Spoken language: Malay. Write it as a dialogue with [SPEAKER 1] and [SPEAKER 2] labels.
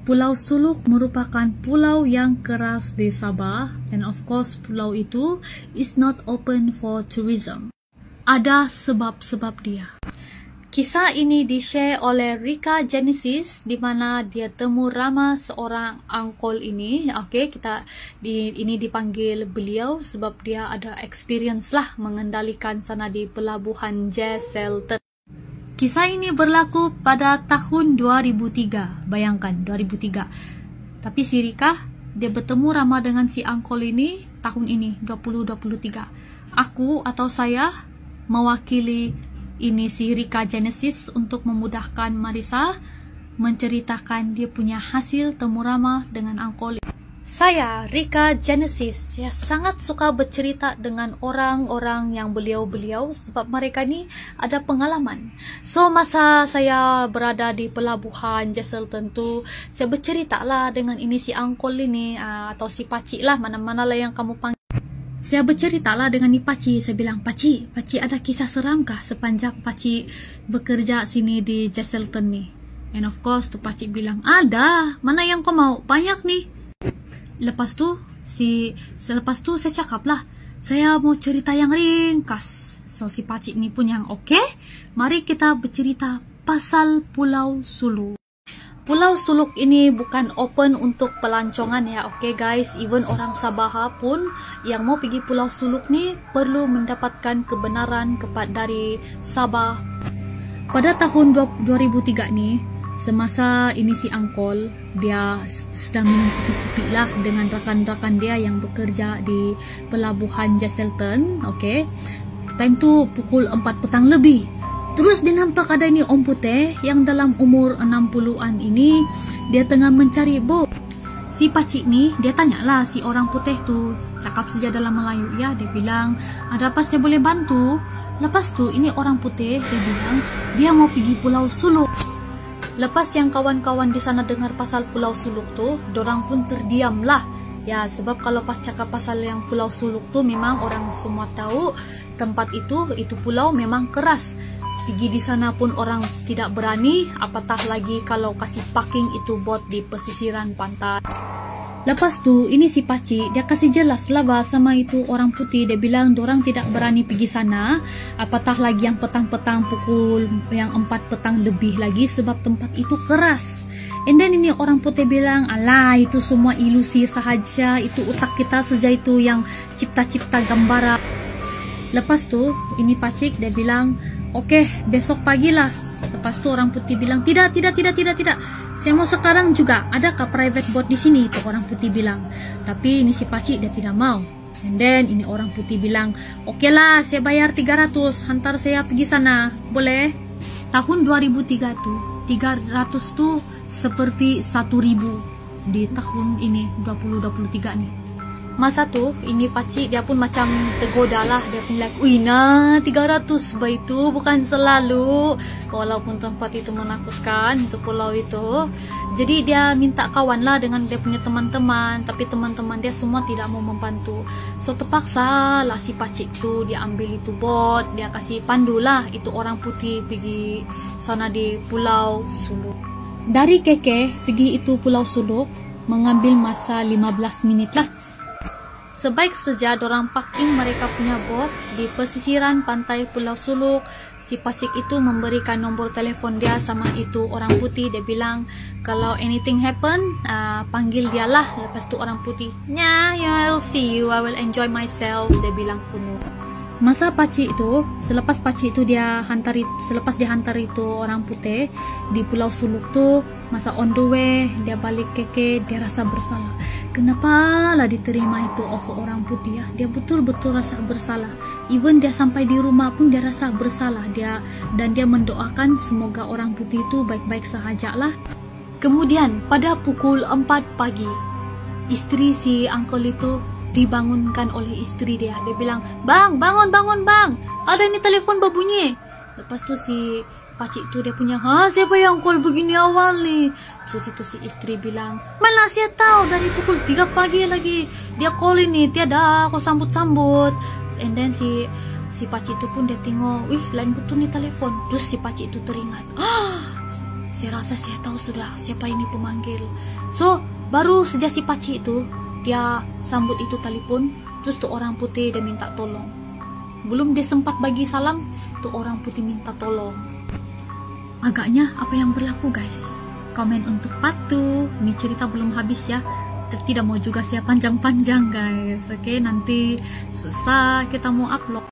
[SPEAKER 1] Pulau Suluk merupakan pulau yang keras di Sabah, and of course pulau itu is not open for tourism. Ada sebab-sebab dia. Kisah ini di-share oleh Rika Genesis, di mana dia temu ramah seorang angkol ini. Okey, ini dipanggil beliau sebab dia ada experience lah mengendalikan sana di pelabuhan Jesselton. Kisah ini berlaku pada tahun 2003. Bayangkan 2003. Tapi si Rika dia bertemu ramah dengan si angkol ini tahun ini 2023. Aku atau saya mewakili ini si Rika Genesis untuk memudahkan Marisa menceritakan dia punya hasil temu ramah dengan angkol. Saya Rika Genesis, saya sangat suka bercerita dengan orang-orang yang beliau-beliau sebab mereka ni ada pengalaman. So masa saya berada di pelabuhan Jesselton tu, saya bercerita lah dengan ini si angkol ini atau si pakcik lah, mana-mana lah yang kamu panggil. Saya bercerita lah dengan ni pakcik. Saya bilang, pakcik ada kisah seram kah sepanjang pakcik bekerja sini di Jesselton ni? And of course tu pakcik bilang, ada. Mana yang kau mau? Banyak ni. Lepas tu saya cakap lah, saya mau cerita yang ringkas. So si pakcik ni pun yang okay, mari kita bercerita pasal Pulau Suluk. Pulau Suluk ini bukan open untuk pelancongan ya, okay guys. Even orang Sabah pun yang mau pergi Pulau Suluk ni perlu mendapatkan kebenaran dari Sabah. Pada tahun 2003 ni, semasa ini si angkol, dia sedang minum kopi-kopi lah dengan rakan-rakan dia yang bekerja di pelabuhan Jesselton, okay. Time tu pukul 4 petang lebih. Terus dia nampak ada ni om putih yang dalam umur 60-an ini, dia tengah mencari bot. Si pakcik ni, dia tanyalah si orang putih tu, cakap saja dalam Melayu ya, dia bilang, ada apa saya boleh bantu? Lepas tu ini orang putih, dia bilang, dia mau pergi Pulau Suluk. Lepas yang kawan-kawan di sana dengar pasal Pulau Suluk tu, dorang pun terdiam lah. Ya, sebab kalau pas cakap pasal yang Pulau Suluk tu, memang orang semua tahu tempat itu pulau memang keras. Pergi di sana pun orang tidak berani, apatah lagi kalau kasih parking itu bot di pesisiran pantai. Lepas tu ini si pakcik dia kasih jelas lah sama itu orang putih. Dia bilang dorang tidak berani pergi sana, apatah lagi yang petang-petang pukul yang 4 petang lebih lagi sebab tempat itu keras. And then ini orang putih bilang, alah itu semua ilusi sahaja, itu otak kita saja itu yang cipta-cipta gambar. Lepas tu ini pakcik dia bilang, okey, besok pagilah. Lepas tu orang putih bilang, tidak. Saya mau sekarang juga. Adakah private boat di sini? Tu orang putih bilang. Tapi ini si pakcik dia tidak mau. And then ini orang putih bilang, okey lah, saya bayar 300. Hantar saya pergi sana. Boleh? Tahun 2003 tu, 300 tu seperti 1000 di tahun ini 2023 ni. Masa tu ini pakcik dia pun macam tergoda lah. Dia pun like, ui nah 300 baik itu bukan selalu. Walaupun tempat itu menakutkan, itu pulau itu. Jadi dia minta kawan lah dengan dia punya teman-teman. Tapi teman-teman dia semua tidak mau membantu. So terpaksa lah si pakcik tu dia ambil itu bot. Dia kasih pandu lah itu orang putih pergi sana di Pulau Suluk. Dari Keke pergi itu Pulau Suluk mengambil masa 15 minit lah. Sebaik saja dorang parking mereka punya bot di pesisiran pantai Pulau Suluk. Si pakcik itu memberikan nombor telefon dia sama itu orang putih. Dia bilang, kalau anything happen, panggil dia lah. Lepas tu orang putih, yeah, I'll see you, I will enjoy myself. Dia bilang penuh. Masa pakcik itu, selepas pakcik itu selepas dia hantar itu orang putih di Pulau Suluk tu, masa on the way dia balik Keke, dia rasa bersalah. Kenapa lah diterima itu offer orang putih ya? Dia betul-betul rasa bersalah. Even dia sampai di rumah pun dia rasa bersalah. Dia mendoakan semoga orang putih itu baik-baik sahaja lah. Kemudian pada pukul 4 pagi, istri si uncle itu dibangunkan oleh istri dia. Dia bilang, bang, bangun bang, ada ini telefon berbunyi. Lepas tu si pakcik tu dia punya, siapa yang call begini awal ni? Terus itu si istri bilang, mana saya tahu dari pukul 3 pagi lagi dia call ini, tiada aku sambut-sambut. And then si pakcik tu pun dia tengok, wih lain betul ni telefon. Terus si pakcik tu teringat, saya rasa saya tahu sudah siapa ini pemanggil. So, baru saja si pakcik itu, dia sambut itu telefon, terus tuh orang putih dia minta tolong. Belum dia sempat bagi salam, tuh orang putih minta tolong. Agaknya apa yang berlaku guys? Komen untuk part 2. Ini cerita belum habis ya. Tidak mau juga saya panjang-panjang guys. Oke, nanti susah kita mau upload.